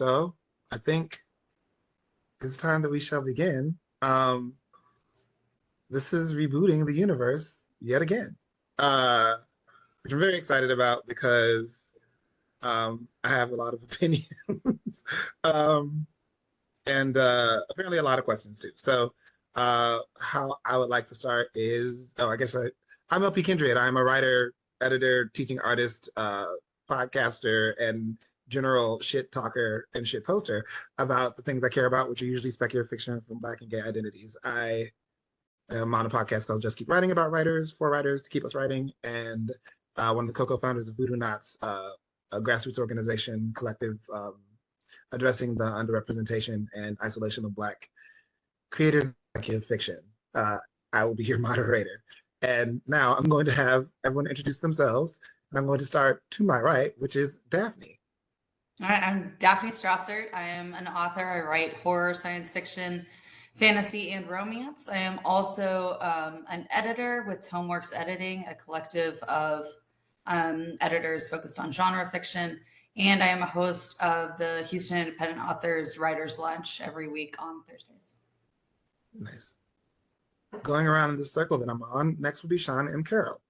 So I think it's time that we shall begin. This is rebooting the universe yet again, uh, which I'm very excited about because I have a lot of opinions um, and apparently a lot of questions too. So, how I would like to start is, I'm L.P. Kindred. I'm a writer, editor, teaching artist, podcaster, and general shit talker and shit poster about the things I care about, which are usually speculative fiction from Black and gay identities. I am on a podcast called Just Keep Writing about writers, for writers to keep us writing, and one of the co-founders of Voodoo Knots, a grassroots organization collective addressing the underrepresentation and isolation of Black creators of speculative fiction. I will be your moderator. And now I'm going to have everyone introduce themselves. And I'm going to start to my right, which is Daphne. All right, I'm Daphne Strasert. I am an author. I write horror, science fiction, fantasy, and romance. I am also an editor with Tomeworks Editing, a collective of editors focused on genre fiction. And I am a host of the Houston Independent Authors Writers Lunch every week on Thursdays. Nice. Going around in this circle that I'm on, next will be Sean Carroll.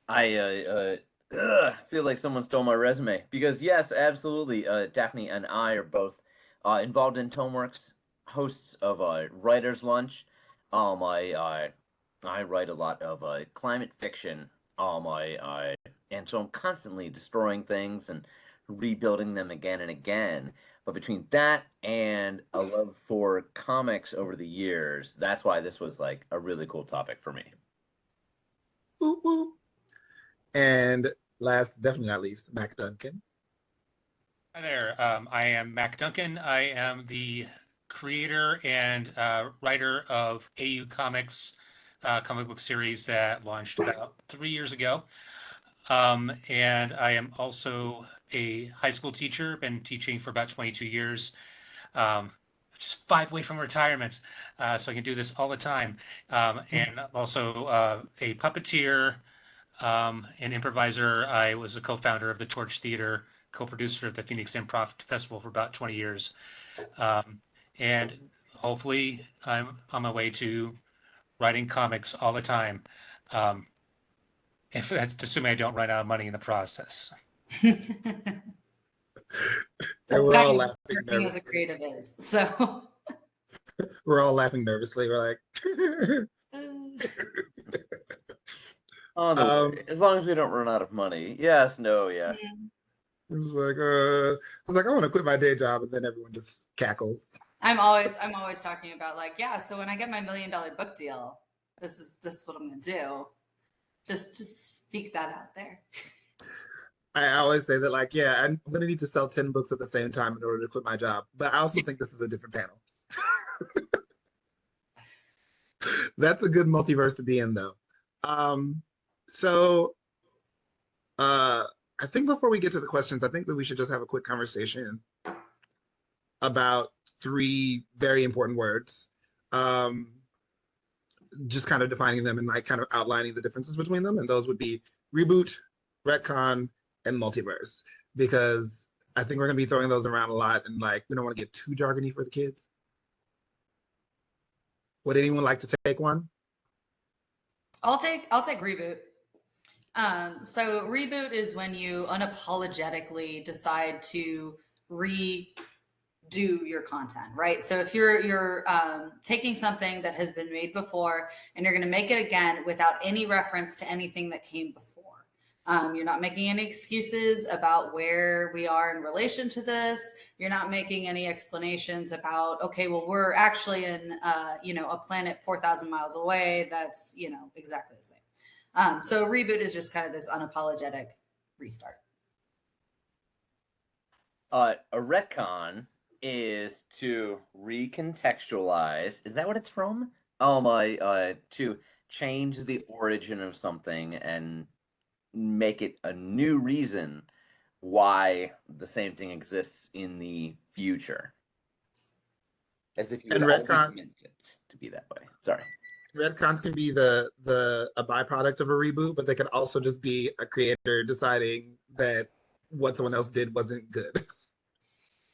I feel like someone stole my resume because yes, absolutely. Daphne and I are both involved in Tomeworks, hosts of Writers Lunch. I write a lot of climate fiction. And so I'm constantly destroying things and rebuilding them again and again. But between that and a love for comics over the years, that's why this was like a really cool topic for me. Woo woo. And last, definitely not least, Mack Duncan. Hi there. I am Mack Duncan. I am the creator and writer of AU Comics comic book series that launched about 3 years ago. And I am also a high school teacher, been teaching for about 22 years. Just 5 away from retirement, so I can do this all the time. And also a puppeteer, an improviser. I was a co-founder of the Torch Theater, co-producer of the Phoenix Improv Festival for about 20 years. And hopefully I'm on my way to writing comics all the time. If that's assuming I don't run out of money in the process. That's we're all laughing nervously. As a creative is, so. We're all laughing nervously. We're like, as long as we don't run out of money. Yes, no, yeah. It was like, I want to quit my day job, and then everyone just cackles. I'm always talking about like, yeah, so when I get my $1 million book deal, this is what I'm gonna do. Just speak that out there. I always say that, like, yeah, I'm gonna need to sell 10 books at the same time in order to quit my job. But I also think this is a different panel. That's a good multiverse to be in, though. I think before we get to the questions, I think that we should just have a quick conversation about 3 very important words. Just kind of defining them and like kind of outlining the differences between them. And those would be reboot, retcon, and multiverse. Because I think we're gonna be throwing those around a lot, and like we don't want to get too jargony for the kids. Would anyone like to take one? I'll take reboot. So reboot is when you unapologetically decide to redo your content, right? So if you're taking something that has been made before and you're going to make it again without any reference to anything that came before. You're not making any excuses about where we are in relation to this. You're not making any explanations about, okay, well, we're actually in, a planet 4,000 miles away. That's, exactly the same. So reboot is just kind of this unapologetic restart. A retcon is to recontextualize. Is that what it's from? To change the origin of something and make it a new reason why the same thing exists in the future. As if you had always meant it to be that way. Sorry. Retcons can be a byproduct of a reboot, but they can also just be a creator deciding that what someone else did wasn't good.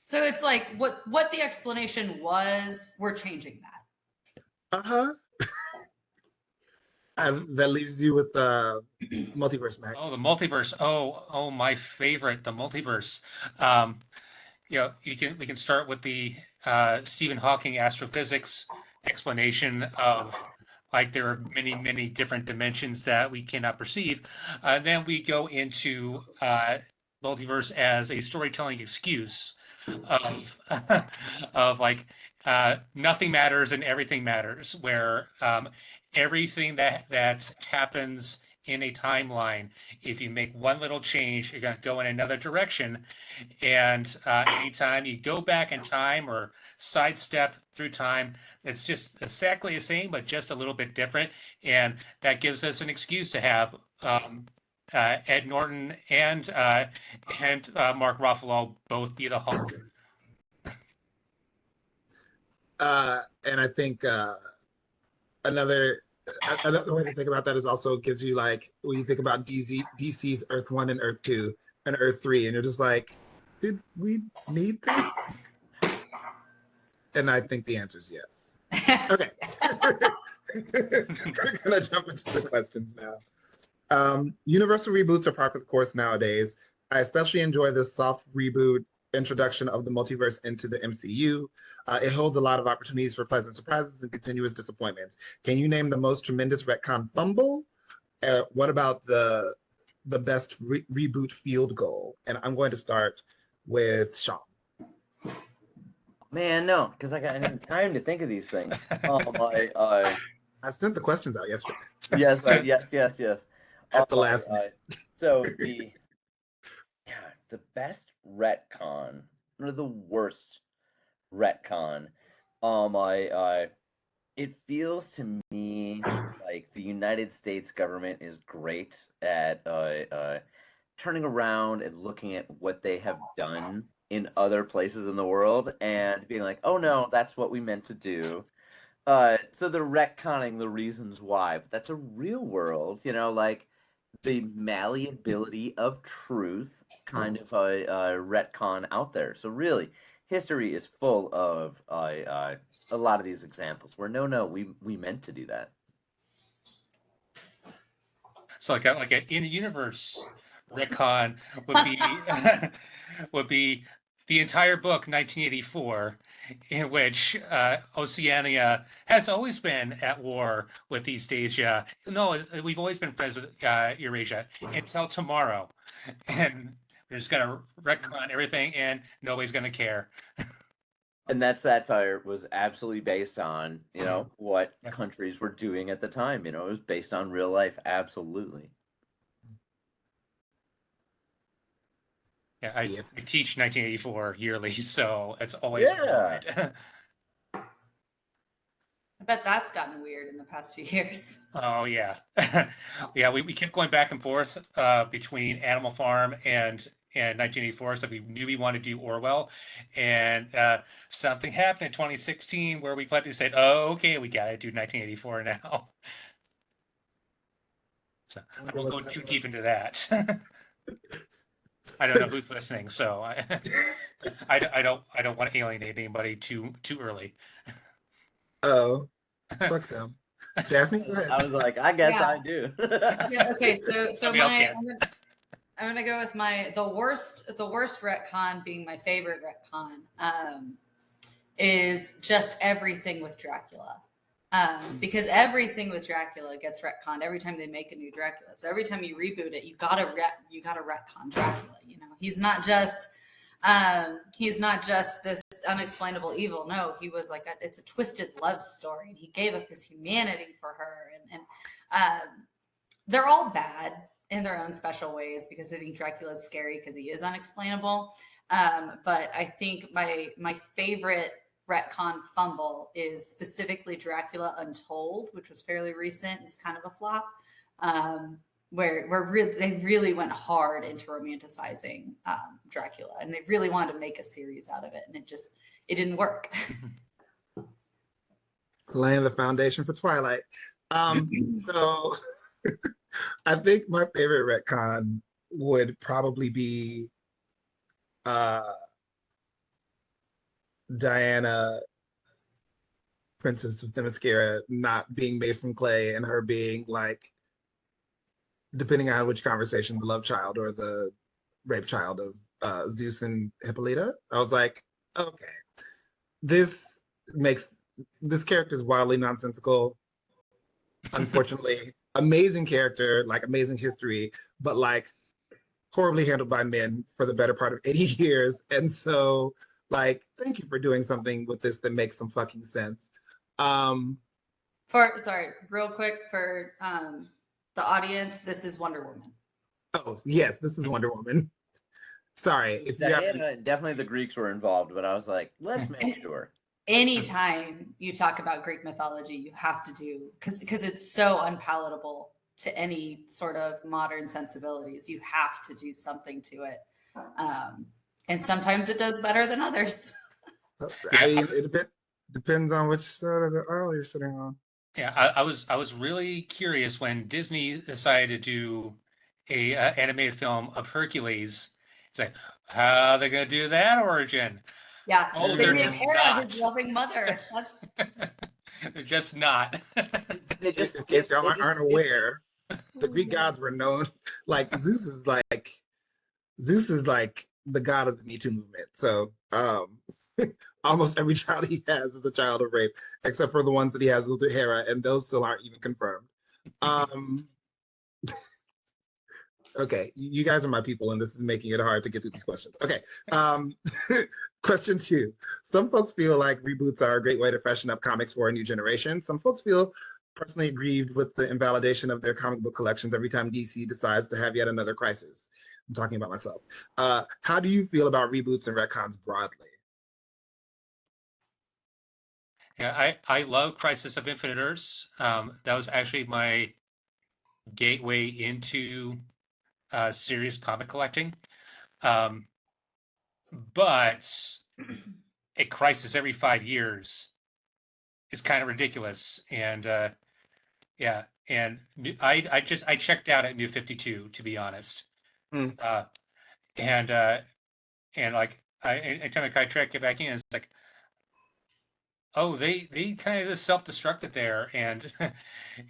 So it's like what the explanation was, we're changing that. Uh-huh. And that leaves you with multiverse, Mac. Oh, the multiverse. Oh, my favorite, the multiverse. Um, we can start with the Stephen Hawking astrophysics explanation of like there are many different dimensions that we cannot perceive. Then we go into multiverse as a storytelling excuse of of like nothing matters and everything matters, where everything that happens in a timeline, if you make one little change, you're going to go in another direction. And anytime you go back in time or sidestep through time, it's just exactly the same, but just a little bit different. And that gives us an excuse to have Ed Norton and Mark Ruffalo both be the Hulk. And I think another way to think about that is also gives you like when you think about DC's Earth 1 and Earth 2 and Earth 3, and you're just like, did we need this? And I think the answer is yes. Okay. We're gonna jump into the questions now. Universal reboots are par for the course nowadays. I especially enjoy this soft reboot introduction of the multiverse into the MCU. It holds a lot of opportunities for pleasant surprises and continuous disappointments. Can you name the most tremendous retcon fumble? What about the best reboot field goal? And I'm going to start with Sean. Man, no, because I didn't have time to think of these things. I sent the questions out yesterday. yes. At the last minute. So the best retcon or the worst retcon, it feels to me like the United States government is great at turning around and looking at what they have done in other places in the world and being like, oh no, that's what we meant to do. So they're retconning the reasons why, but that's a real world, like the malleability of truth kind of a retcon out there. So really, history is full of a lot of these examples where no, we meant to do that. So like an in-universe retcon would be the entire book 1984, in which Oceania has always been at war with Eastasia. No, we've always been friends with Eurasia until tomorrow, and we're just gonna retcon everything, and nobody's gonna care. And that satire was absolutely based on, what countries were doing at the time. It was based on real life, absolutely. Yeah, I teach 1984 yearly, so it's always yeah. I bet that's gotten weird in the past few years. Oh yeah, yeah. We kept going back and forth between Animal Farm and 1984. So we knew we wanted to do Orwell, and something happened in 2016 where we collectively said, "Oh, okay, we got to do 1984 now." So I won't go too deep into that. I don't know who's listening, so I don't want to alienate anybody too early. Oh, fuck them. Daphne, go ahead. I was like, I guess I do. Yeah, okay, so I'm gonna go with the worst retcon being my favorite retcon is just everything with Dracula. Because everything with Dracula gets retconned every time they make a new Dracula. So every time you reboot it, you gotta retcon Dracula. He's not just this unexplainable evil. No, he was like it's a twisted love story, and he gave up his humanity for her. And they're all bad in their own special ways because I think Dracula is scary because he is unexplainable. But I think my favorite retcon fumble is specifically Dracula Untold, which was fairly recent. It's kind of a flop, where they really went hard into romanticizing Dracula, and they really wanted to make a series out of it, and it didn't work. Laying the foundation for Twilight. So I think my favorite retcon would probably be Diana, Princess of Themyscira, not being made from clay and her being like, depending on which conversation, the love child or the rape child of Zeus and Hippolyta. I was like, okay, this makes this character is wildly nonsensical. Unfortunately, amazing character, like amazing history, but like horribly handled by men for the better part of 80 years. And so, like, thank you for doing something with this that makes some fucking sense. Sorry, real quick for the audience, this is Wonder Woman. Oh, yes, this is Wonder Woman. Sorry, if you haven't. Diana, definitely the Greeks were involved, but I was like, let's make sure. Anytime you talk about Greek mythology, you have to do because it's so unpalatable to any sort of modern sensibilities. You have to do something to it, and sometimes it does better than others. I mean, it depends on which side of the aisle you're sitting on. Yeah, I was really curious when Disney decided to do a animated film of Hercules. It's like, how are they gonna do that origin? Yeah, Oh, they they're make just Hera not. his loving mother. That's They're just not. They just In case y'all they just aren't aware, the Greek gods were known like Zeus is like the god of the Me Too movement. So almost every child he has is a child of rape, except for the ones that he has with Hera, and those still aren't even confirmed. Um, okay, you guys are my people, and this is making it hard to get through these questions. Okay, question 2. Some folks feel like reboots are a great way to freshen up comics for a new generation. Some folks feel personally aggrieved with the invalidation of their comic book collections every time DC decides to have yet another crisis. I'm talking about myself. How do you feel about reboots and retcons broadly? Yeah, I love Crisis of Infinite Earths. That was actually my gateway into serious comic collecting. But a crisis every 5 years is kind of ridiculous. And yeah, and I checked out at New 52, to be honest. Mm. And like anytime I try to get back in, it's like, oh, they kind of just self-destructed there, and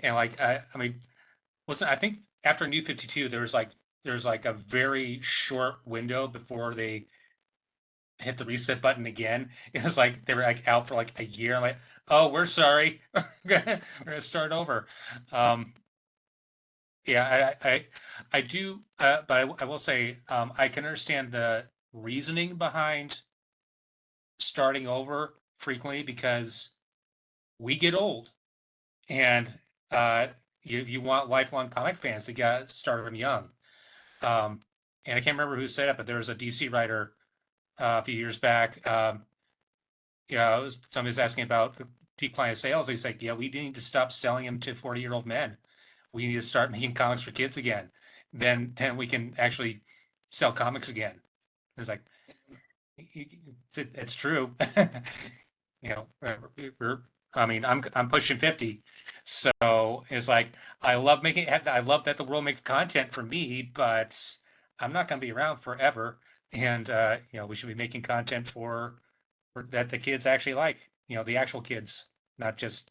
and like I mean, wasn't I think after New 52 there was like a very short window before they hit the reset button again. It was like they were like out for like a year. I'm like, oh, we're sorry, we're gonna start over. Yeah, I do, but I will say I can understand the reasoning behind starting over frequently because we get old, and you want lifelong comic fans to get started them young. And I can't remember who said it, but there was a DC writer a few years back. Somebody was asking about the decline of sales. He's like, yeah, we need to stop selling them to 40-year-old men. We need to start making comics for kids again. Then we can actually sell comics again. It's like, it's true. You know, I mean, I'm pushing 50, so it's like I love that the world makes content for me, but I'm not going to be around forever, and we should be making content for that the kids actually like, the actual kids, not just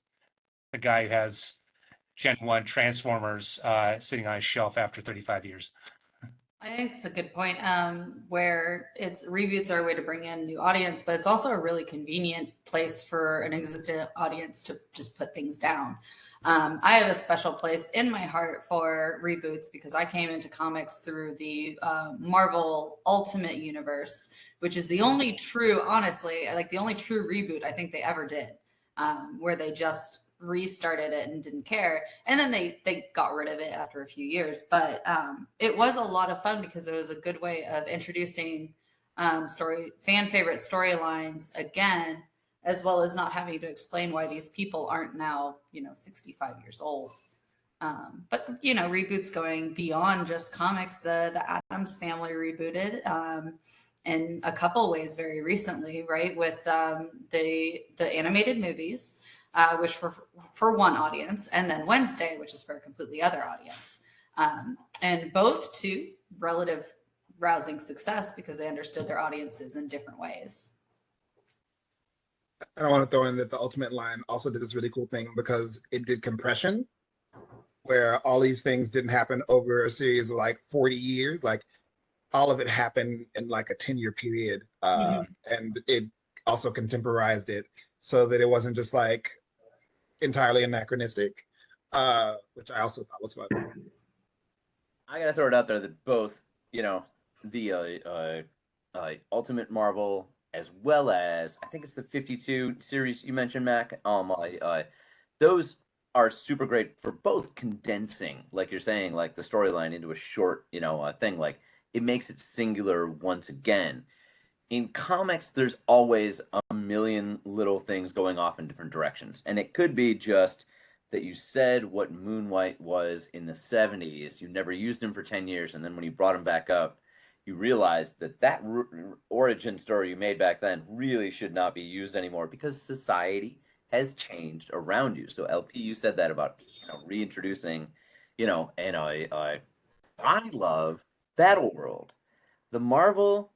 the guy who has Gen 1 Transformers sitting on his shelf after 35 years. I think it's a good point. Where it's reboots are a way to bring in new audience, but it's also a really convenient place for an existing audience to just put things down. I have a special place in my heart for reboots because I came into comics through the Marvel Ultimate Universe, which is the only true, honestly, like the only true reboot I think they ever did, where they just restarted it and didn't care, and then they got rid of it after a few years. But it was a lot of fun because it was a good way of introducing fan favorite storylines again, as well as not having to explain why these people aren't now 65 years old. But reboots going beyond just comics. The Addams Family rebooted in a couple ways very recently, right, with the animated movies, which were for one audience, and then Wednesday, which is for a completely other audience. And both to relative rousing success because they understood their audiences in different ways. I don't want to throw in that the Ultimate line also did this really cool thing because it did compression, where all these things didn't happen over a series of like 40 years. Like all of it happened in like a 10-year period. Mhm. And it also contemporized it so that it wasn't just like entirely anachronistic, which I also thought was fun. I gotta throw it out there that both, the Ultimate Marvel as well as I think it's the 52 series you mentioned, Mac. Those are super great for both condensing, like you're saying, like the storyline into a short, thing. Like it makes it singular once again. In comics, there's always a million little things going off in different directions, and it could be just that you said what Moon White was in the 70s, you never used him for 10 years, and then when you brought him back up, you realized that origin story you made back then really should not be used anymore because society has changed around you. So LP, you said that about reintroducing, and I love Battle World. The Marvel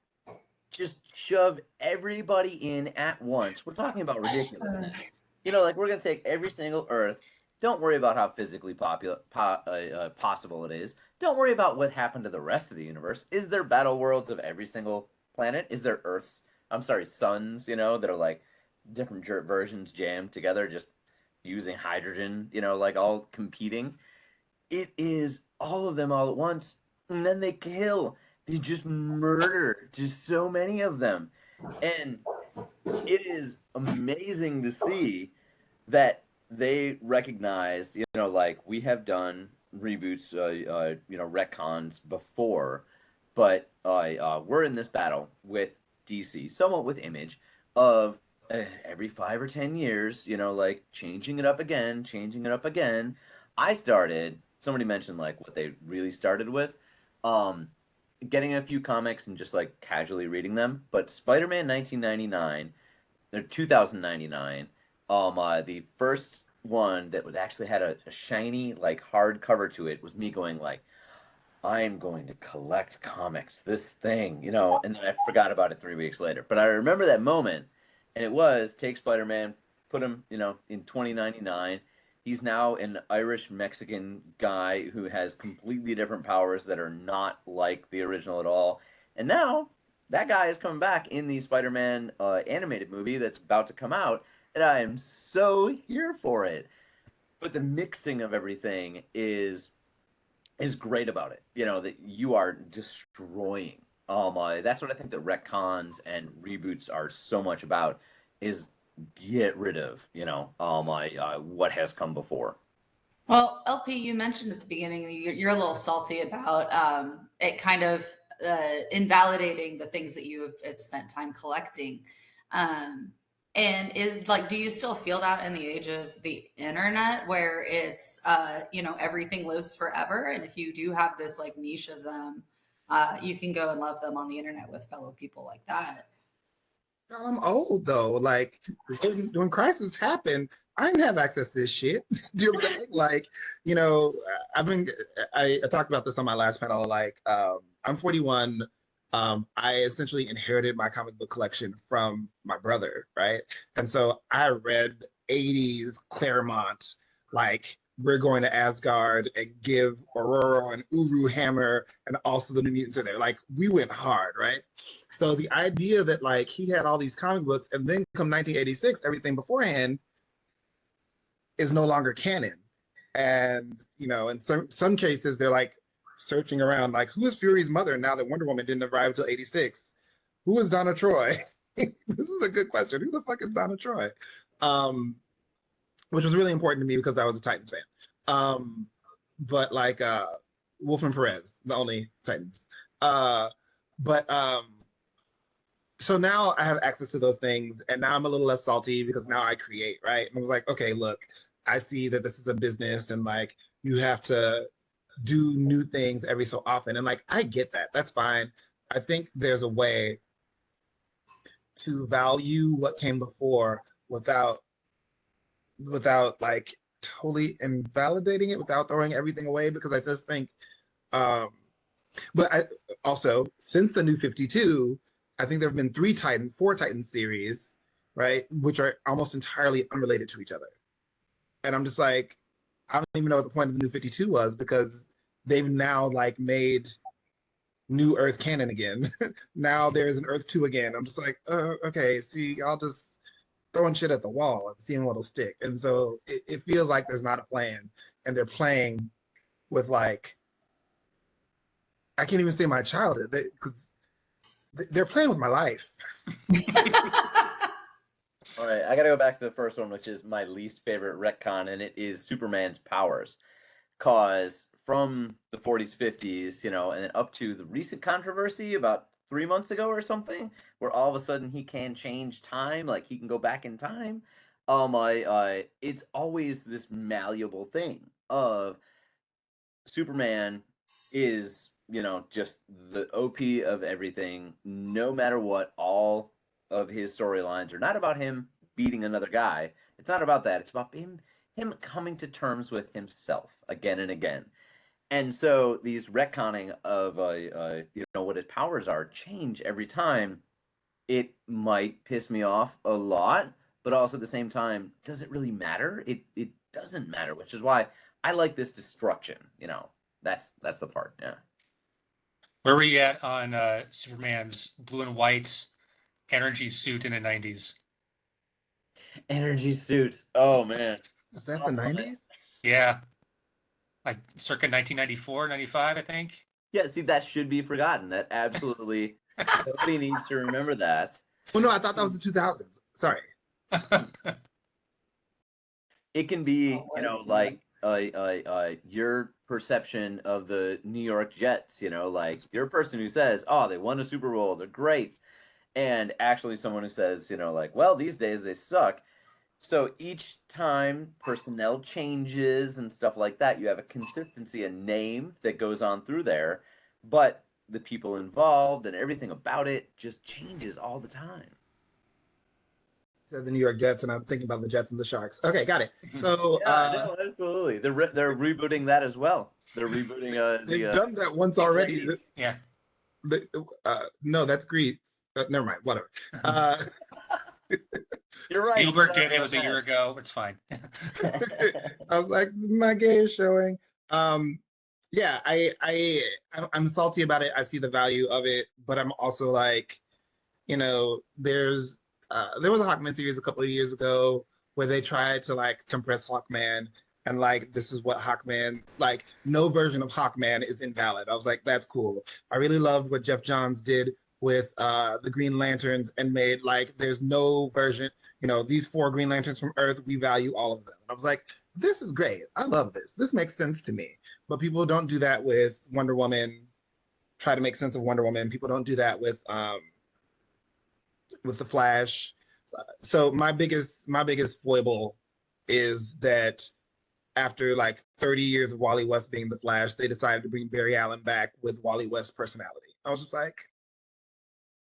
just shove everybody in at once. We're talking about ridiculousness. Like we're gonna take every single Earth. Don't worry about how physically possible it is. Don't worry about what happened to the rest of the universe. Is there battle worlds of every single planet? Is there Earths? I'm sorry, suns. That are like different versions jammed together, just using hydrogen. Like all competing. It is all of them all at once, and then they kill. They just murder just so many of them, and it is amazing to see that they recognized, like we have done reboots, retcons before, but we're in this battle with DC, somewhat with Image, of every 5 or 10 years, like changing it up again, changing it up again. I started. Somebody mentioned like what they really started with. Um, Getting a few comics and just like casually reading them. But Spider-Man 1999 or 2099, the first one that would actually had a shiny like hard cover to it was me going like, I'm going to collect comics, this thing, and then I forgot about it 3 weeks later. But I remember that moment, and it was take Spider-Man, put him, in 2099. He's now an Irish Mexican guy who has completely different powers that are not like the original at all. And now that guy is coming back in the Spider-Man animated movie that's about to come out, and I am so here for it. But the mixing of everything is great about it. That you are destroying. That's what I think that retcons and reboots are so much about is get rid of what has come before. Well, LP, you mentioned at the beginning you're a little salty about it kind of invalidating the things that you have spent time collecting. Um, and is like, do you still feel that in the age of the internet where it's, everything lives forever? And if you do have this like niche of them, you can go and love them on the internet with fellow people like that. I'm old though. Like when crisis happened, I didn't have access to this shit. Do you know what I'm saying? Like, I've been. I talked about this on my last panel. Like, I'm 41. I essentially inherited my comic book collection from my brother, right? And so I read 80s Claremont, like we're going to Asgard and give Aurora and Uru Hammer and also the New Mutants are there. Like we went hard, right? So the idea that like he had all these comic books and then come 1986, everything beforehand is no longer canon. And in some cases they're like searching around, like who is Fury's mother now that Wonder Woman didn't arrive till 86? Who is Donna Troy? This is a good question. Who the fuck is Donna Troy? Which was really important to me because I was a Titans fan. But like Wolf and Perez, the only Titans. But so now I have access to those things, and now I'm a little less salty because now I create, right? And I was like, okay, look, I see that this is a business, and like you have to do new things every so often, and like I get that. That's fine. I think there's a way to value what came before without like totally invalidating it, without throwing everything away, because I just think um but I also since the new 52, I think there have been four Titan series, right? Which are almost entirely unrelated to each other. And I'm just like, I don't even know what the point of the New 52 was, because they've now like made New Earth canon again. Now there's an Earth 2 again. I'm just like, okay, see, y'all just throwing shit at the wall and seeing what'll stick. And so it feels like there's not a plan, and they're playing with like, I can't even say my childhood, because they're playing with my life. All right, I gotta go back to the first one, which is my least favorite retcon, and it is Superman's powers. Cause from the 40s, 50s, you know, and then up to the recent controversy about 3 months ago or something, where all of a sudden he can change time, like he can go back in time. It's always this malleable thing of Superman is, you know, just the OP of everything, no matter what. All of his storylines are not about him beating another guy. It's not about that. It's about him coming to terms with himself again and again. And so these retconning of you know, what his powers are change every time. It might piss me off a lot, but also at the same time, does it really matter? It doesn't matter, which is why I like this destruction. You know, that's the part. Yeah. Where were you at on Superman's blue and white energy suit in the 90s? Energy suits. Oh man. Is that the 90s? Yeah, like circa 1994, 95, I think. Yeah. See, that should be forgotten. That absolutely nobody needs to remember that. Well, no, I thought that was the 2000s. Sorry. It can be, Oh, you know, was like your perception of the New York Jets. You know, like you're a person who says, "Oh, they won a Super Bowl, they're great," and actually someone who says, you know, like, "Well, these days they suck." So each time personnel changes and stuff like that, you have a consistency, a name that goes on through there, but the people involved and everything about it just changes all the time. Said the New York Jets, and I'm thinking about the Jets and the Sharks. Okay, got it. So Yeah, no, absolutely. They're rebooting that as well. They're rebooting they've the done that once already. ladies. Yeah. No, that's Greets. Never mind. Whatever. Uh, You're right. Spielberg sorry did it. about Was a year ago. It's fine. I was like, my gay is showing. Yeah, I'm salty about it. I see the value of it, but I'm also like, you know, there was a Hawkman series a couple of years ago where they tried to like compress Hawkman, and like this is what Hawkman, like no version of Hawkman is invalid. I was like, that's cool. I really loved what Jeff Johns did with the Green Lanterns, and made like there's no version, you know, these 4 Green Lanterns from Earth, we value all of them. And I was like, this is great. I love this. This makes sense to me. But people don't do that with Wonder Woman. Try to make sense of Wonder Woman. People don't do that with the Flash. So my biggest foible is that after like 30 years of Wally West being the Flash, they decided to bring Barry Allen back with Wally West's personality. I was just like,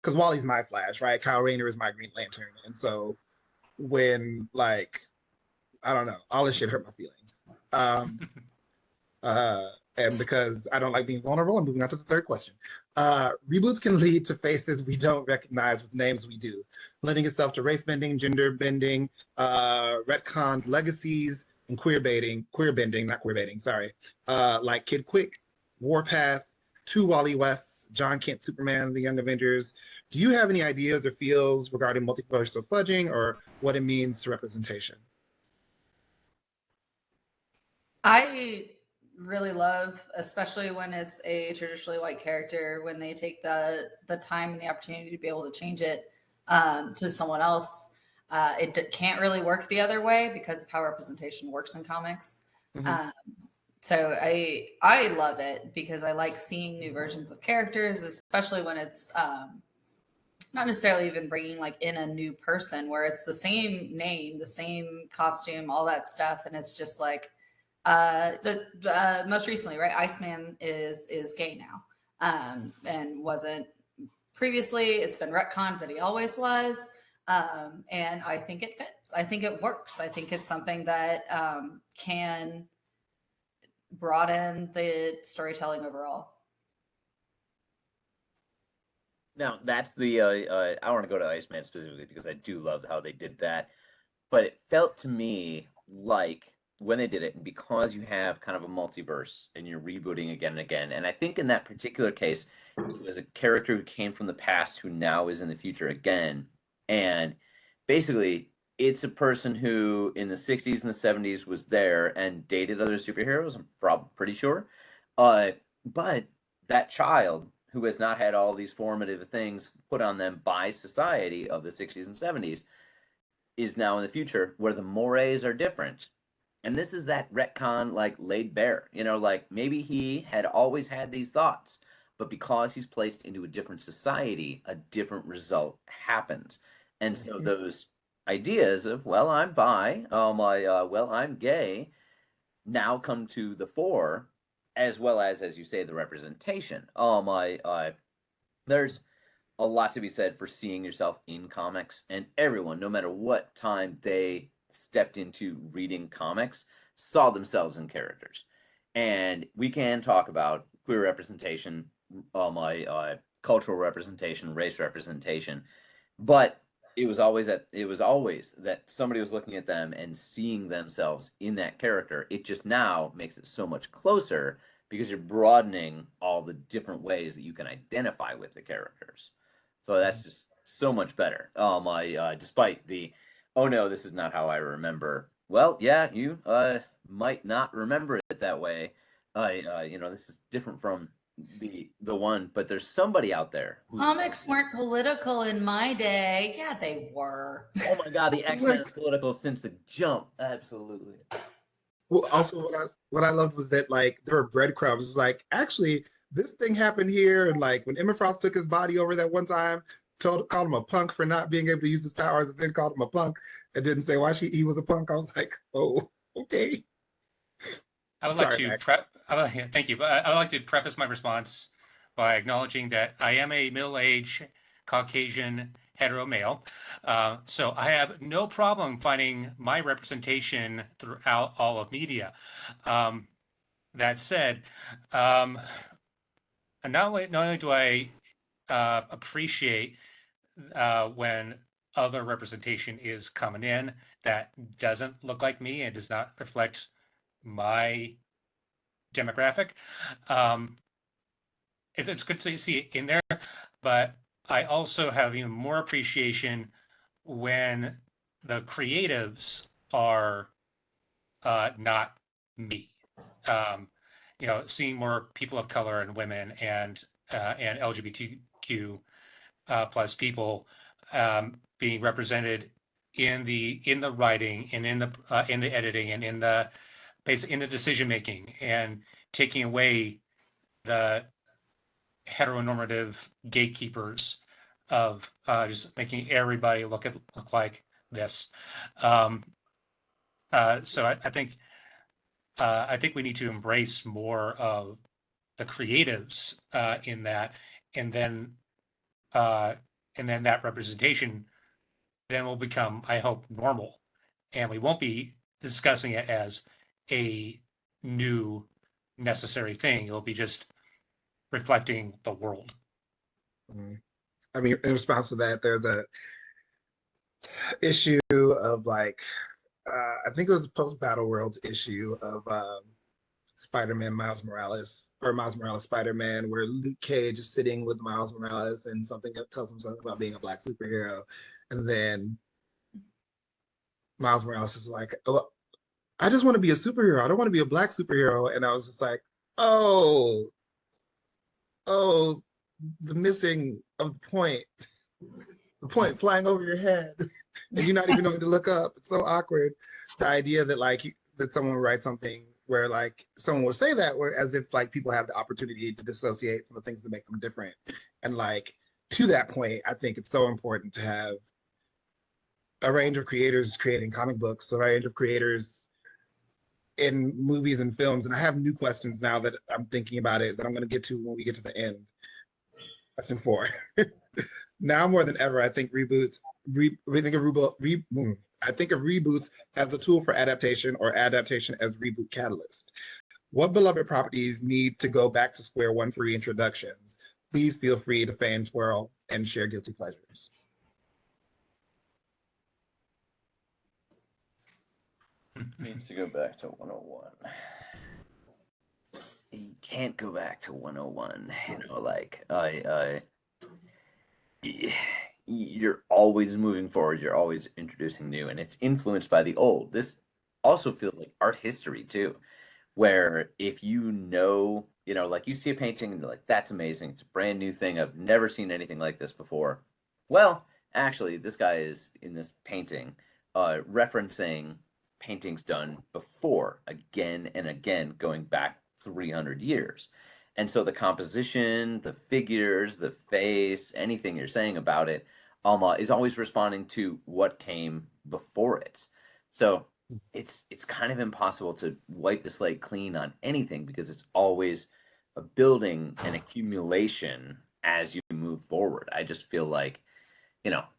because Wally's my Flash, right? Kyle Rayner is my Green Lantern, and so when like I don't know, all this shit hurt my feelings. Um, and because I don't like being vulnerable, I'm moving on to the third question. Reboots can lead to faces we don't recognize with names we do, lending itself to race bending, gender bending, retconned legacies, and queer bending, not queer baiting, sorry, like Kid Quick, Warpath, two Wally Wests, John Kent Superman, The Young Avengers. Do you have any ideas or feels regarding multiversal fudging or what it means to representation? I really love, especially when it's a traditionally white character, when they take the time and the opportunity to be able to change it to someone else. Can't really work the other way because of how representation works in comics. Mhm. So I love it because I like seeing new versions of characters, especially when it's not necessarily even bringing like in a new person, where it's the same name, the same costume, all that stuff, and it's just like most recently, right? Iceman is gay now, and wasn't previously. It's been retconned that he always was, and I think it fits. I think it works. I think it's something that can broaden the storytelling overall. Now that's the I want to go to Iceman specifically because I do love how they did that. But it felt to me like when they did it, and because you have kind of a multiverse and you're rebooting again and again, and I think in that particular case, it was a character who came from the past who now is in the future again. And basically, it's a person who in the 60s and the 70s was there and dated other superheroes, I'm pretty sure. Uh, but that child who has not had all these formative things put on them by society of the 60s and 70s is now in the future where the mores are different. And this is that retcon like laid bare, like maybe he had always had these thoughts, but because he's placed into a different society, a different result happens. And so those ideas of, well, I'm bi, well, I'm gay, now come to the fore, as well as you say, the representation. There's a lot to be said for seeing yourself in comics, and everyone, no matter what time they stepped into reading comics, saw themselves in characters. And we can talk about queer representation, cultural representation, race representation, but it was always that somebody was looking at them and seeing themselves in that character. It just now makes it so much closer because you're broadening all the different ways that you can identify with the characters. So that's just so much better. Despite the, oh no, this is not how I remember. Well, yeah, you might not remember it that way. This is different from the one, but there's somebody out there who. Comics weren't political in my day. Yeah, they were. Oh my God, the X-Men is Like, political since the jump. Absolutely. well, also what I loved was that like there were breadcrumbs. It's like actually this thing happened here, and like when Emma Frost took his body over that one time, called him a punk for not being able to use his powers, and then called him a punk and didn't say why he was a punk. I was like, oh, okay. I would like Sorry, to Max. thank you. But I would like to preface my response by acknowledging that I am a middle-aged Caucasian hetero male. So I have no problem finding my representation throughout all of media. That said, and not only do I appreciate when other representation is coming in that doesn't look like me and does not reflect my demographic. Um, it's good to see it in there, but I also have even more appreciation when the creatives are not me. Um, seeing more people of color and women and LGBTQ plus people being represented in the writing and in the editing and in the decision making and taking away the heteronormative gatekeepers of just making everybody look like this. Um, so I think we need to embrace more of the creatives in that, and then uh, that representation then will become, I hope, normal, and we won't be discussing it as a new necessary thing. It'll be just reflecting the world. Mm. I mean, in response to that, there's a issue of like I think it was a post Battle Worlds issue of Spider-Man Miles Morales or Miles Morales Spider-Man, where Luke Cage is sitting with Miles Morales and something that tells him something about being a black superhero, and then Miles Morales is like, oh, I just want to be a superhero. I don't want to be a black superhero. And I was just like, oh, oh, the missing of the point flying over your head, and you're not even knowing to look up. It's so awkward. The idea that like that someone would write something where like someone would say that, where as if like people have the opportunity to dissociate from the things that make them different, and like to that point, I think it's so important to have a range of creators creating comic books, a range of creators in movies and films. And I have new questions now that I'm thinking about it that I'm going to get to when we get to the end. Question 4. Now more than ever, I think I think of reboots as a tool for adaptation or adaptation as reboot catalyst. What beloved properties need to go back to square one for reintroductions? please feel free to fan twirl and share guilty pleasures. Needs to go back to 101. You can't go back to 101. You know, like you're always moving forward. You're always introducing new, and it's influenced by the old. This also feels like art history too, where if you know, like you see a painting and you're like, that's amazing. It's a brand new thing. I've never seen anything like this before. Well, actually, this guy is in this painting, referencing paintings done before again and again, going back 300 years. And so the composition, the figures, the face, anything you're saying about it, is always responding to what came before it. So it's kind of impossible to wipe the slate clean on anything because it's always a building and accumulation as you move forward. I just feel like,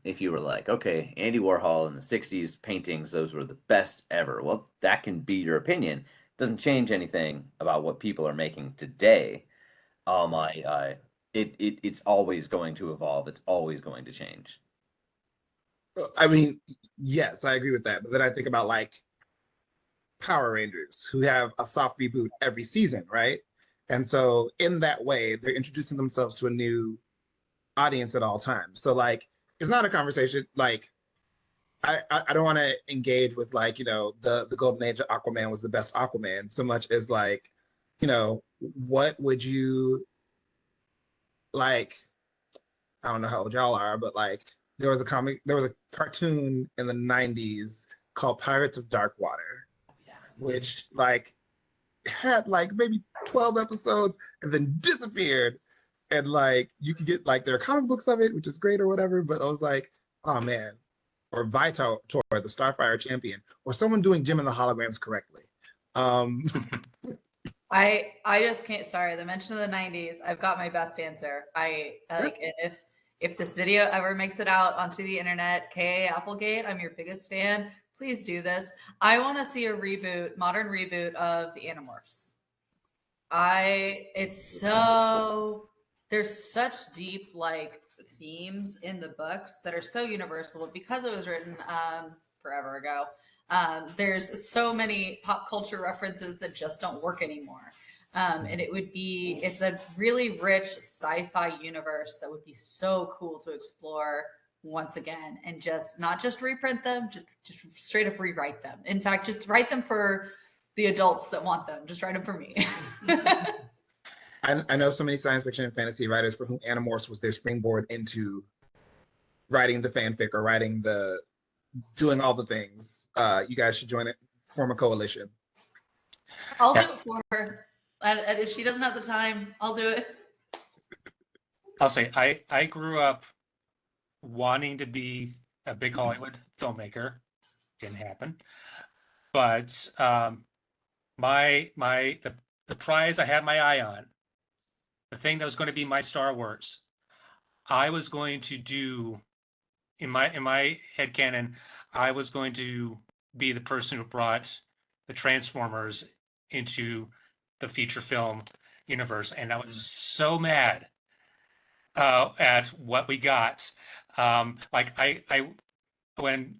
if you were like, okay, Andy Warhol in the 60s paintings, those were the best ever. Well, that can be your opinion. It doesn't change anything about what people are making today. It's always going to evolve. It's always going to change. I mean, yes, I agree with that. But then I think about like Power Rangers, who have a soft reboot every season, right? And so in that way, they're introducing themselves to a new audience at all times. So like, it's not a conversation like I don't want to engage with like, the golden age of Aquaman was the best Aquaman so much as like, what would you like? I don't know how old y'all are, but like there was a cartoon in the 90s called Pirates of Dark Water, which like had like maybe 12 episodes and then disappeared. And like you could get like there are comic books of it, which is great or whatever, but I was like, oh man. Or Vitor, the Starfire champion, or someone doing Jim and the Holograms correctly. I just can't. Sorry, the mention of the '90s. I've got my best answer. I like if this video ever makes it out onto the internet, K.A. Applegate, I'm your biggest fan. Please do this. I want to see a modern reboot of the Animorphs. There's such deep like themes in the books that are so universal because it was written forever ago. There's so many pop culture references that just don't work anymore. And it's a really rich sci-fi universe that would be so cool to explore once again, and not just reprint them, just straight up rewrite them. In fact, just write them for the adults that want them. Just write them for me. I know so many science fiction and fantasy writers for whom Animorphs was their springboard into writing the fanfic or doing all the things. You guys should join it, form a coalition. I'll do it for her. And if she doesn't have the time, I'll do it. I'll say I grew up wanting to be a big Hollywood filmmaker. Didn't happen. But the prize I had my eye on, the thing that was going to be my Star Wars, I was going to do in my headcanon, I was going to be the person who brought the Transformers into the feature film universe, and I was so mad at what we got. Like when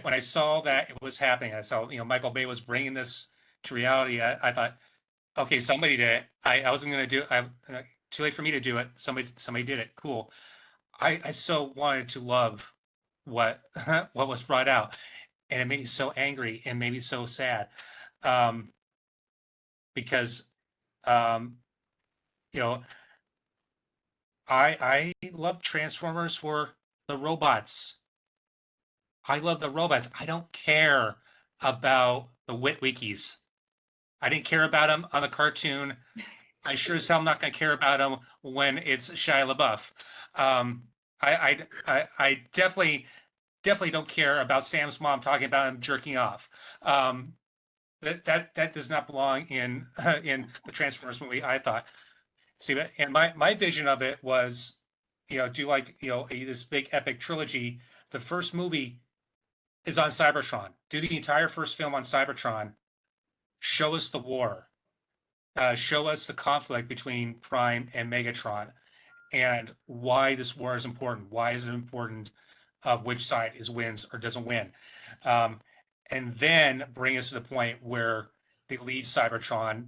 I saw that it was happening, I saw Michael Bay was bringing this to reality. I thought, okay, somebody did it. I wasn't going to do it. Too late for me to do it. Somebody did it. Cool. I so wanted to love what what was brought out, and it made me so angry and made me so sad, because I love Transformers for the robots. I love the robots. I don't care about the Witwikis. I didn't care about them on the cartoon. I sure as hell am not going to care about them when it's Shia LaBeouf. I definitely don't care about Sam's mom talking about him jerking off. That does not belong in the Transformers movie, I thought. See, and my vision of it was, do like this big epic trilogy. The first movie is on Cybertron. Do the entire first film on Cybertron. Show us the war. Show us the conflict between Prime and Megatron, and why this war is important. Why is it important of which side is wins or doesn't win? And then bring us to the point where they leave Cybertron,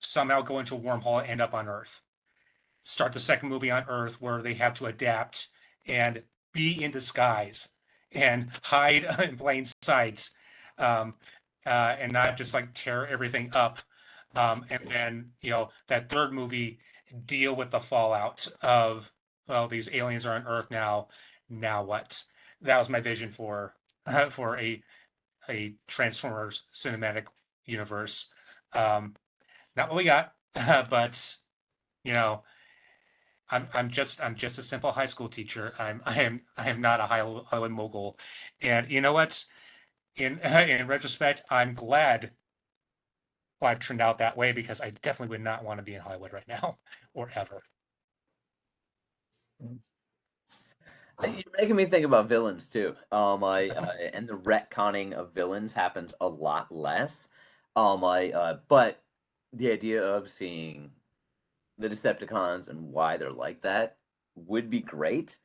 somehow go into a wormhole and end up on Earth. Start the second movie on Earth where they have to adapt and be in disguise and hide in plain sight, and not just like tear everything up. And then, that third movie deal with the fallout of, well, these aliens are on Earth now. Now what? That was my vision for for a Transformers cinematic universe. Not what we got, but you know, I'm just a simple high school teacher. I am not a Hollywood mogul, and you know what? In in retrospect, I'm glad life turned out that way because I definitely would not want to be in Hollywood right now or ever. You're making me think about villains too. And the retconning of villains happens a lot less. But the idea of seeing the Decepticons and why they're like that would be great.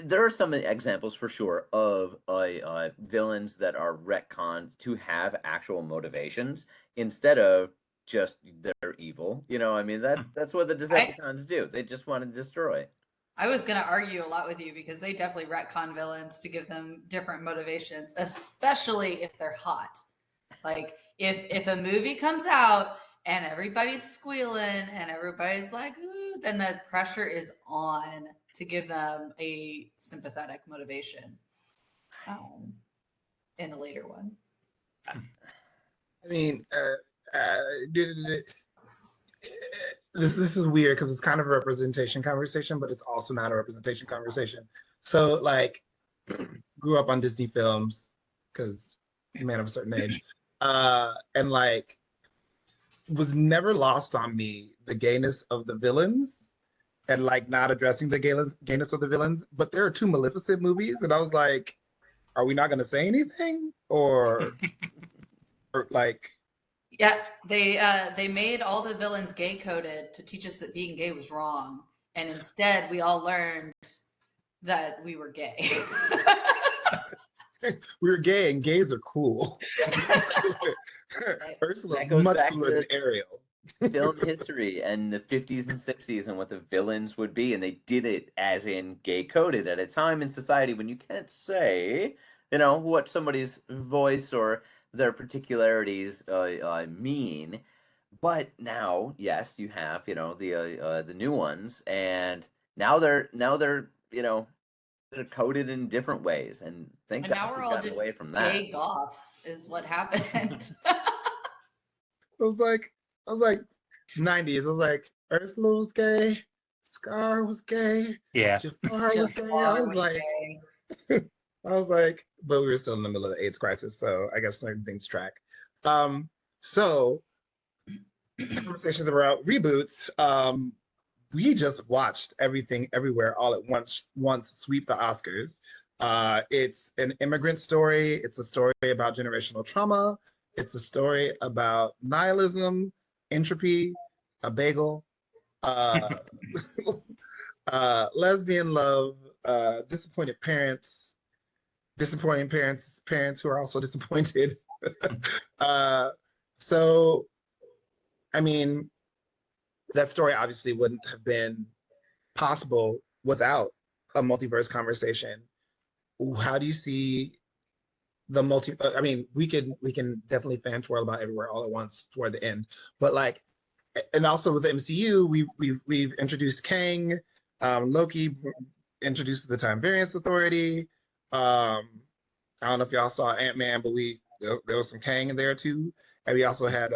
There are some examples for sure of villains that are retconned to have actual motivations instead of just they're evil. I mean that's what the Decepticons do. They just want to destroy. I was going to argue a lot with you because they definitely retcon villains to give them different motivations, especially if they're hot. Like if a movie comes out and everybody's squealing and everybody's like, ooh, then the pressure is on to give them a sympathetic motivation in a later one. I mean, this is weird because it's kind of a representation conversation, but it's also not a representation conversation. So, like, grew up on Disney films because a man of a certain age, and like, was never lost on me the gayness of the villains, and like not addressing the gayness of the villains. But there are two Maleficent movies, and I was like, are we not going to say anything, or like? Yeah, they made all the villains gay coded to teach us that being gay was wrong, and instead we all learned that we were gay. We were gay, and gays are cool. Ursula's much cooler than Ariel. Film history and the 50s and 60s and what the villains would be, and they did it as in gay coded at a time in society when you can't say, what somebody's voice or their particularities mean. But now, yes, you have the new ones, and now they're they're coded in different ways, and thank And God now we're we've all gotten just away from that. gay goths, is what happened. I was like 90s. I was like, Ursula was gay, Scar was gay, Yeah. Jafar was gay. I was like, but we were still in the middle of the AIDS crisis, so I guess certain things track. So conversations about reboots. We just watched Everything Everywhere All at Once sweep the Oscars. It's an immigrant story. It's a story about generational trauma. It's a story about nihilism, entropy, a bagel, lesbian love, disappointing parents who are also disappointed. So, I mean, that story obviously wouldn't have been possible without a multiverse conversation. How do you see the I mean, we can definitely fan twirl about Everywhere All at Once toward the end, but like, and also with the MCU, we've introduced Kang, Loki introduced the Time Variance Authority. I don't know if y'all saw Ant-Man, but there was some Kang in there too, and we also had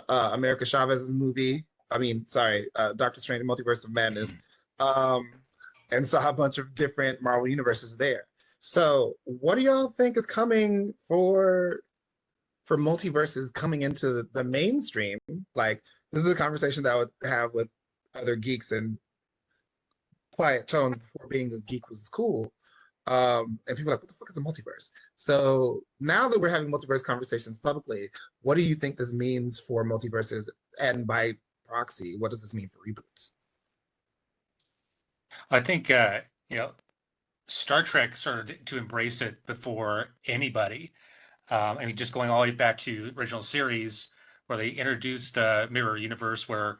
America Chavez's movie. I mean, sorry, Doctor Strange: Multiverse of Madness, and saw a bunch of different Marvel universes there. So, what do y'all think is coming for multiverses coming into the mainstream? Like, this is a conversation that I would have with other geeks and quiet tones before being a geek was cool. And people are like, what the fuck is a multiverse? So now that we're having multiverse conversations publicly, what do you think this means for multiverses? And by proxy, what does this mean for reboots? I think Star Trek started to embrace it before anybody. I mean, just going all the way back to the original series where they introduced the mirror universe where,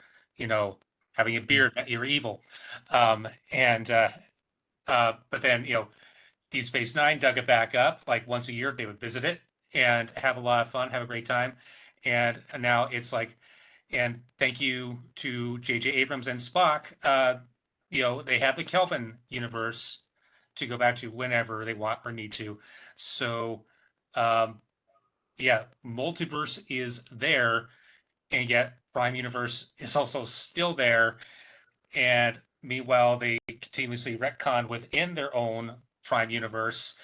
having a beard meant you were evil. And but then, Deep Space Nine dug it back up. Like once a year, they would visit it and have a lot of fun, have a great time. And now it's like, and thank you to J.J. Abrams and Spock. They have the Kelvin universe to go back to whenever they want or need to. So, um, yeah, multiverse is there, and yet Prime Universe is also still there. And meanwhile, they continuously retcon within their own Prime Universe.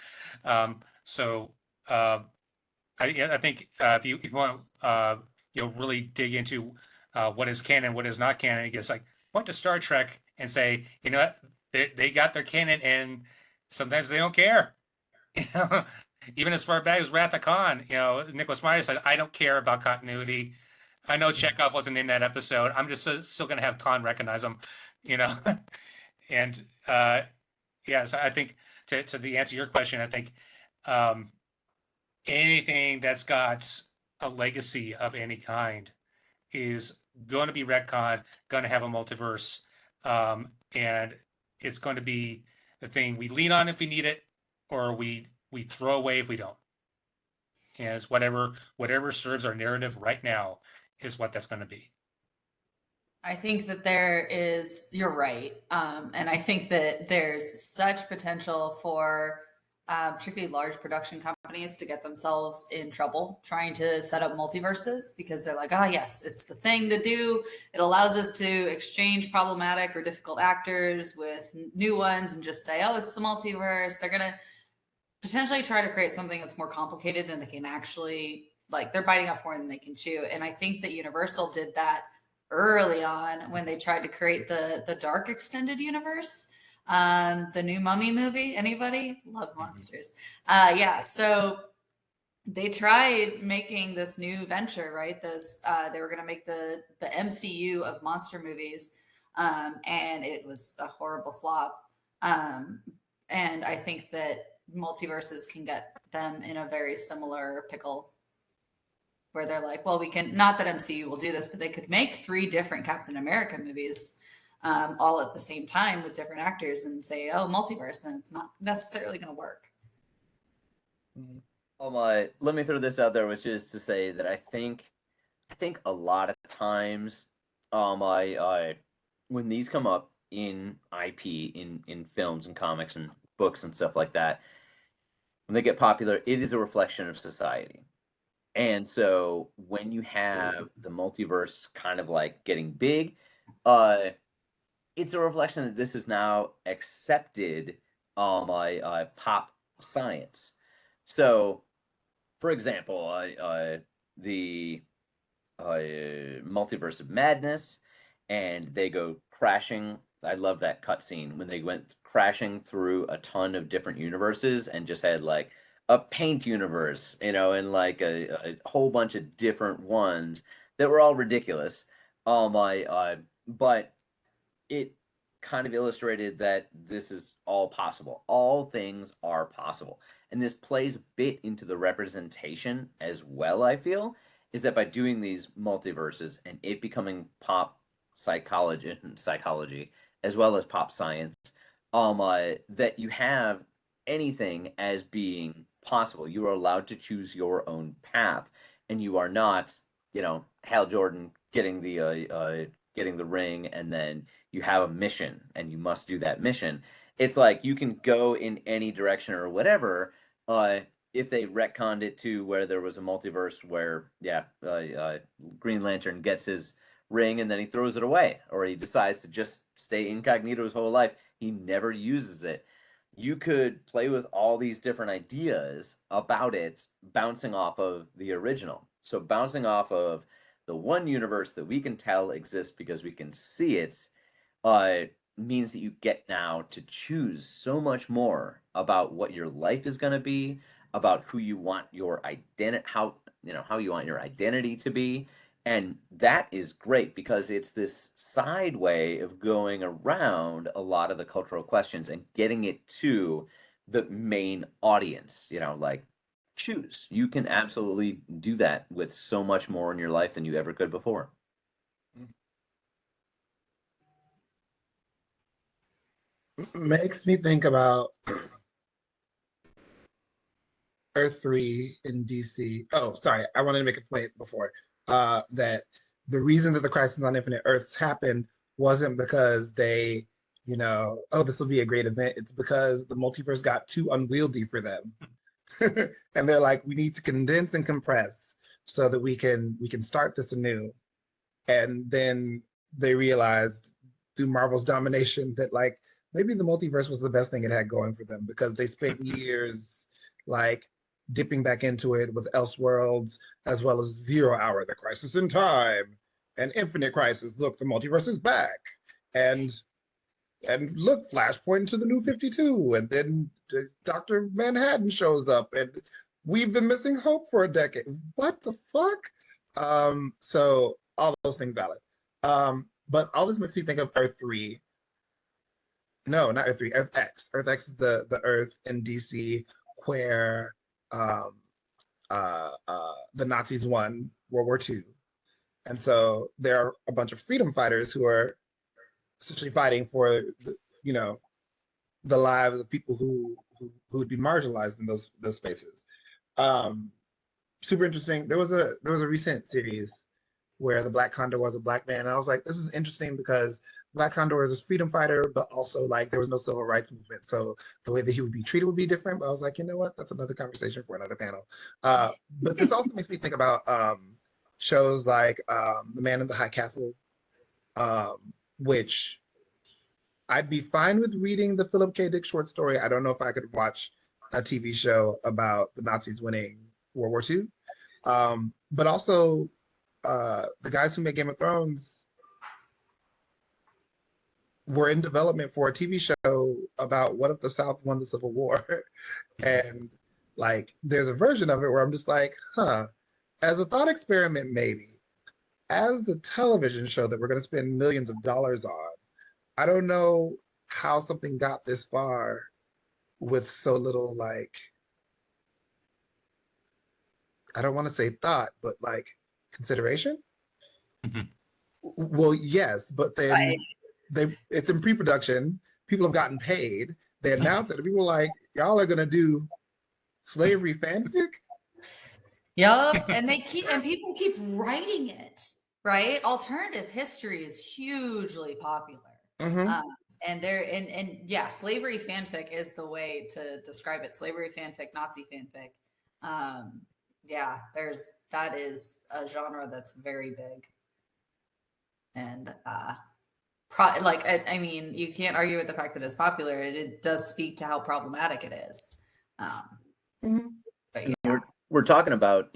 So I think if you want really dig into what is canon, what is not canon, it's like point to Star Trek and say, you know what, they got their canon, and sometimes they don't care. Even as far back as Wrath of Khan, Nicholas Meyer said, I don't care about continuity. I know Chekhov wasn't in that episode. I'm just still going to have Khan recognize him, you know. And so I think to the answer your question, I think anything that's got a legacy of any kind is going to be retconned, going to have a multiverse, and it's going to be the thing we lean on if we need it, or we throw away if we don't. And it's whatever serves our narrative right now is what that's going to be. I think that you're right. And I think that there's such potential for particularly large production companies to get themselves in trouble trying to set up multiverses because they're like, yes, it's the thing to do. It allows us to exchange problematic or difficult actors with new ones and just say, it's the multiverse. They're going to potentially try to create something that's more complicated than they can actually, they're biting off more than they can chew. And I think that Universal did that early on when they tried to create the dark extended universe, the new Mummy movie. Anybody love monsters? So they tried making this new venture, right? They were going to make the MCU of monster movies, and it was a horrible flop. And I think that multiverses can get them in a very similar pickle where they're like, well, we can, not that MCU will do this, but they could make 3 different Captain America movies all at the same time with different actors and say, multiverse, and it's not necessarily going to work. Let me throw this out there, which is to say that I think a lot of times, when these come up in IP, in films and comics and books and stuff like that, when they get popular, it is a reflection of society. And so when you have the multiverse kind of like getting big, it's a reflection that this is now accepted pop science. So, for example, the Multiverse of Madness, and they go crashing. I love that cutscene when they went crashing through a ton of different universes and just had like a paint universe, and like a whole bunch of different ones that were all ridiculous. But it kind of illustrated that this is all possible. All things are possible. And this plays a bit into the representation as well, I feel, is that by doing these multiverses and it becoming pop psychology as well as pop science, that you have anything as being possible. You are allowed to choose your own path, and you are not, Hal Jordan getting the ring, and then you have a mission and you must do that mission. It's like you can go in any direction or whatever. If they retconned it to where there was a multiverse where Green Lantern gets his ring and then he throws it away, or he decides to just stay incognito his whole life, he never uses it. You could play with all these different ideas about it, bouncing off of the original. So bouncing off of the one universe that we can tell exists because we can see it, means that you get now to choose so much more about what your life is going to be, about who you want your identity, how you want your identity to be, And that is great because it's this side way of going around a lot of the cultural questions and getting it to the main audience, like choose. You can absolutely do that with so much more in your life than you ever could before. Makes me think about Earth 3 in DC. Oh, sorry. I wanted to make a point before that the reason that the Crisis on Infinite Earths happened wasn't because they, oh, this will be a great event. It's because the multiverse got too unwieldy for them. And they're like, we need to condense and compress so that we can start this anew. And then they realized through Marvel's domination that like maybe the multiverse was the best thing it had going for them because they spent years like dipping back into it with Elseworlds as well as Zero Hour, the Crisis in Time, and Infinite Crisis. Look, the multiverse is back, and look, Flashpoint to the New 52, and then Dr. Manhattan shows up, and we've been missing Hope for a decade. What the fuck? So all those things valid. But all this makes me think of Earth 3. No, not Earth 3, Earth X. Earth X is the Earth in DC where the Nazis won World War II. And so there are a bunch of freedom fighters who are essentially fighting for the lives of people who would be marginalized in those spaces. Super interesting. There was a recent series where the Black Condor was a black man. And I was like, this is interesting because Black Condor is a freedom fighter, but also like there was no civil rights movement. So the way that he would be treated would be different. But I was like, you know what? That's another conversation for another panel. But this also makes me think about shows like The Man in the High Castle, which I'd be fine with reading the Philip K. Dick short story. I don't know if I could watch a TV show about the Nazis winning World War II. But also, the guys who made Game of Thrones were in development for a TV show about what if the South won the Civil War. And like, there's a version of it where I'm just like, as a thought experiment, maybe. As a television show that we're going to spend millions of dollars on, I don't know how something got this far with so little, like, I don't want to say thought, but like consideration. Well, yes, but then it's in pre-production. People have gotten paid. They announced it. And people are like, y'all are gonna do slavery fanfic? Yup. And people keep writing it, right? Alternative history is hugely popular. Mm-hmm. And yeah, slavery fanfic is the way to describe it. Slavery fanfic, Nazi fanfic. Yeah, that is a genre that's very big. And I mean, you can't argue with the fact that it's popular. It does speak to how problematic it is. But yeah. We're talking about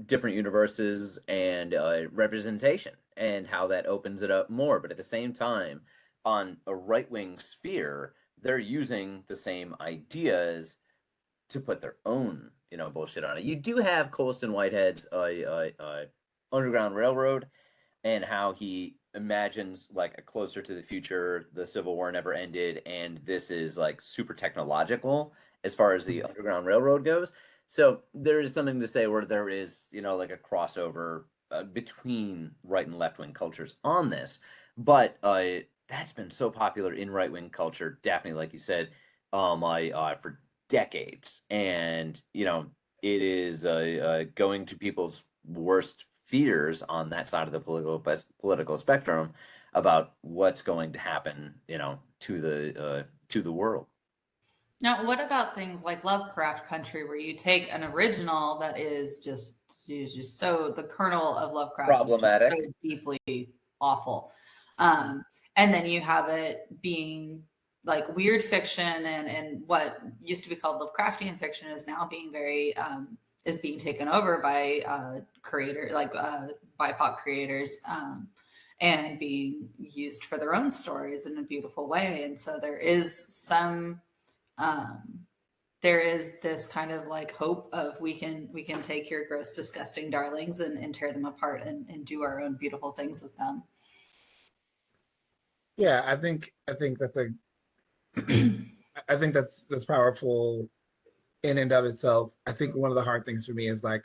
different universes and representation and how that opens it up more, but at the same time, on a right-wing sphere, they're using the same ideas to put their own bullshit on it. You do have Colston Whitehead's Underground Railroad, and how he imagines like a closer to the future, the Civil War never ended, and this is like super technological as far as the Underground Railroad goes. So there is something to say where there is like a crossover between right and left wing cultures on this, but that's been so popular in right wing culture, Daphne, like you said, for decades, and it is going to people's worst fears on that side of the political spectrum about what's going to happen, to the world. Now, what about things like Lovecraft Country, where you take an original that is just so the kernel of Lovecraft Problematic. is just so deeply awful, and then you have it being like weird fiction and what used to be called Lovecraftian fiction is now being very is being taken over by BIPOC creators and being used for their own stories in a beautiful way. And so there is some there is this kind of like hope of we can take your gross, disgusting darlings and tear them apart and do our own beautiful things with them. Yeah, I think that's powerful in and of itself. I think one of the hard things for me is like,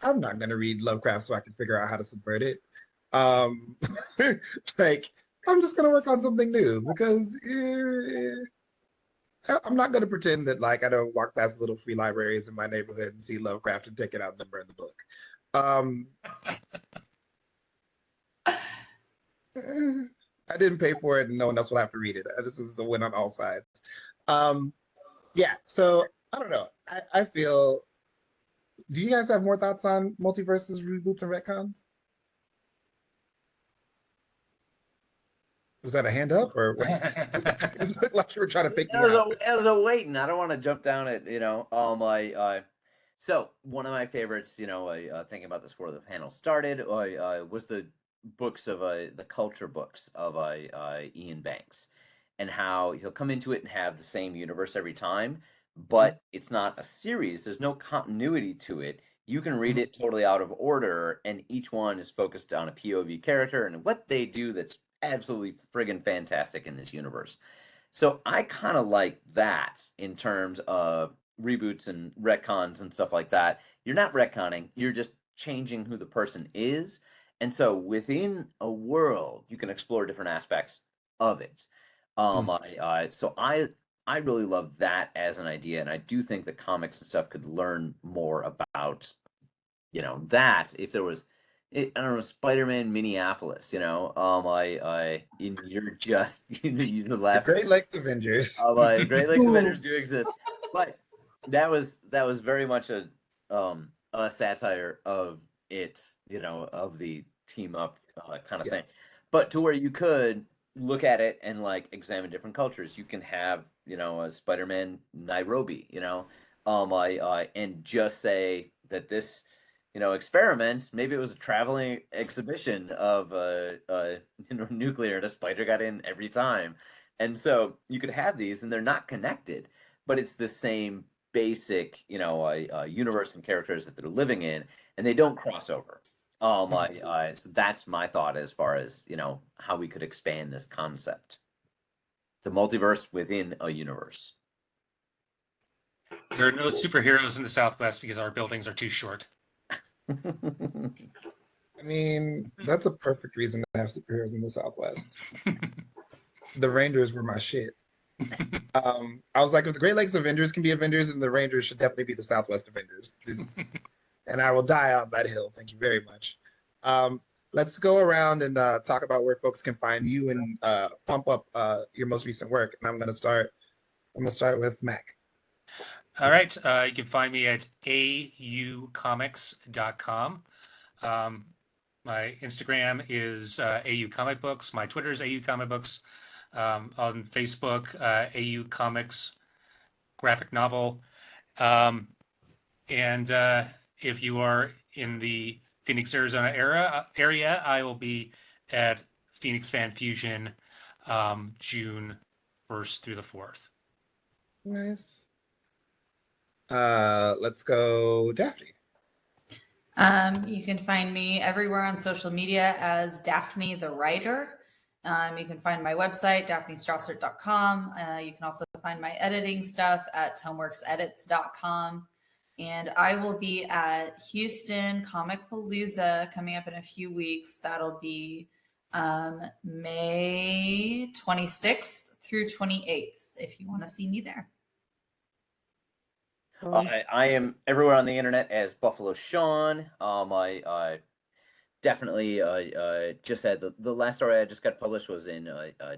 I'm not gonna read Lovecraft so I can figure out how to subvert it. Um, like, I'm just gonna work on something new because I'm not gonna pretend that like I don't walk past little free libraries in my neighborhood and see Lovecraft and take it out and then burn the book. Um, I didn't pay for it, and no one else will have to read it. This is the win on all sides. Um, yeah, so I don't know. I feel. Do you guys have more thoughts on multiverses, reboots, and retcons? Was that a hand up or what? It looked like you were trying to fake me out. As a waiting, I don't want to jump down it. So one of my favorites, thinking about this before the panel started, was the books of the culture books of Ian Banks, and how he'll come into it and have the same universe every time, but it's not a series. There's no continuity to it. You can read it totally out of order, and each one is focused on a POV character and what they do that's absolutely friggin' fantastic in this universe. So I kind of like that in terms of reboots and retcons and stuff like that. You're not retconning, you're just changing who the person is. And so within a world, you can explore different aspects of it. So I really love that as an idea, and I do think that comics and stuff could learn more about, that if there was, I don't know, Spider-Man Minneapolis, you're just, you The laugh. Great Lakes Avengers. Great Lakes Avengers do exist, but that was very much a satire of it, of the team up kind of thing. Yes. But to where you could look at it and like examine different cultures, you can have a Spider-Man Nairobi, and just say that this experiment, maybe it was a traveling exhibition of nuclear, and a spider got in every time. And so you could have these and they're not connected, but it's the same basic universe and characters that they're living in, and they don't cross over. So that's my thought as far as how we could expand this concept. The multiverse within a universe. There are no superheroes in the Southwest because our buildings are too short. I mean, that's a perfect reason to have superheroes in the Southwest. The Rangers were my shit. I was like, if the Great Lakes Avengers can be Avengers, then the Rangers should definitely be the Southwest Avengers. And I will die on that hill. Thank you very much. Let's go around and talk about where folks can find you and pump up your most recent work. And I'm gonna start with Mac. All right. You can find me at aucomics.com. My Instagram is AU Comic Books. My Twitter is AU Comic Books. On Facebook, AU Comics graphic novel. And if you are in the Phoenix, Arizona area, I will be at Phoenix Fan Fusion June 1st through the 4th. Nice. Let's go, Daphne. You can find me everywhere on social media as Daphne the Writer. You can find my website, daphnestrasert.com. You can also find my editing stuff at tomeworksedits.com. And I will be at Houston Comic Palooza coming up in a few weeks. That'll be May 26th through 28th if you want to see me there. I am everywhere on the internet as Buffalo Sean. I definitely just had the last story I just got published was in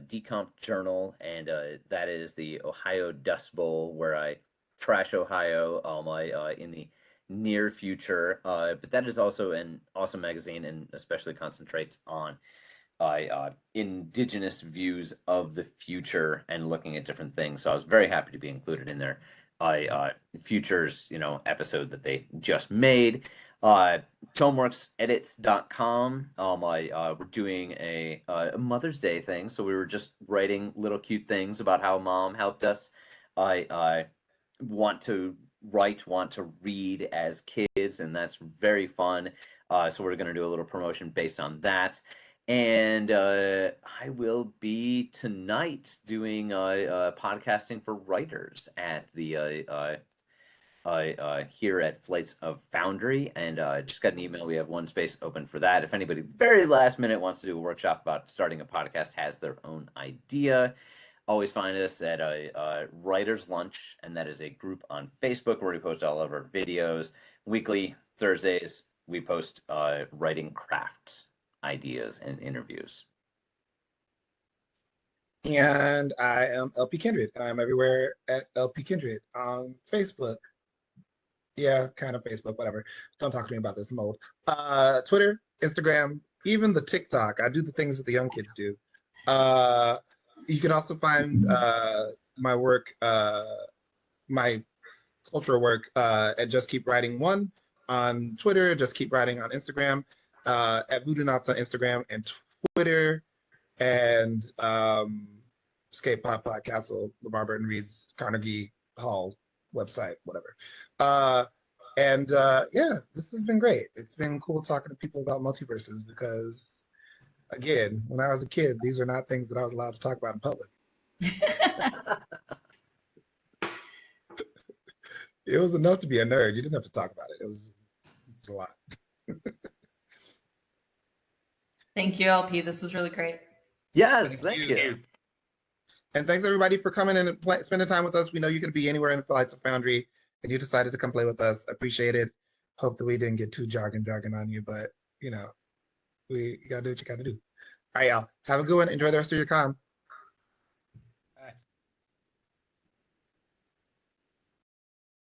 Decomp Journal, and that is the Ohio Dust Bowl, where I trash Ohio in the near future. But that is also an awesome magazine, and especially concentrates on indigenous views of the future and looking at different things. So I was very happy to be included in their futures episode that they just made. tomeworksedits.com. We're doing a Mother's Day thing, so we were just writing little cute things about how mom helped us want to write, want to read as kids, and that's very fun. So we're going to do a little promotion based on that. And I will be tonight doing podcasting for writers at the here at Flights of Foundry, and just got an email. We have one space open for that. If anybody very last minute wants to do a workshop about starting a podcast, has their own idea, always find us at a writer's lunch, and that is a group on Facebook where we post all of our videos. Weekly Thursdays we post writing crafts ideas and interviews. And I am L.P. Kindred, and I'm everywhere at L.P. Kindred on Facebook. Yeah, kind of Facebook, whatever. Don't talk to me about this, I'm old. Twitter, Instagram, even the TikTok. I do the things that the young kids do. You can also find my work, my cultural work at Just Keep Writing 1 on Twitter, Just Keep Writing on Instagram, at Voodoo Knots on Instagram and Twitter, and Skate Pop Castle, Lamar Burton Reed's Carnegie Hall website, whatever. Yeah, this has been great. It's been cool talking to people about multiverses because, again, when I was a kid, these are not things that I was allowed to talk about in public. It was enough to be a nerd. You didn't have to talk about it. It was a lot. Thank you, LP. This was really great. Yes, thank you. And thanks everybody for coming in and spending time with us. We know you could be anywhere in the Flights of Foundry, and you decided to come play with us. Appreciate it. Hope that we didn't get too jargon on you, but you know, you gotta do what you gotta do. All right, y'all. Have a good one. Enjoy the rest of your con.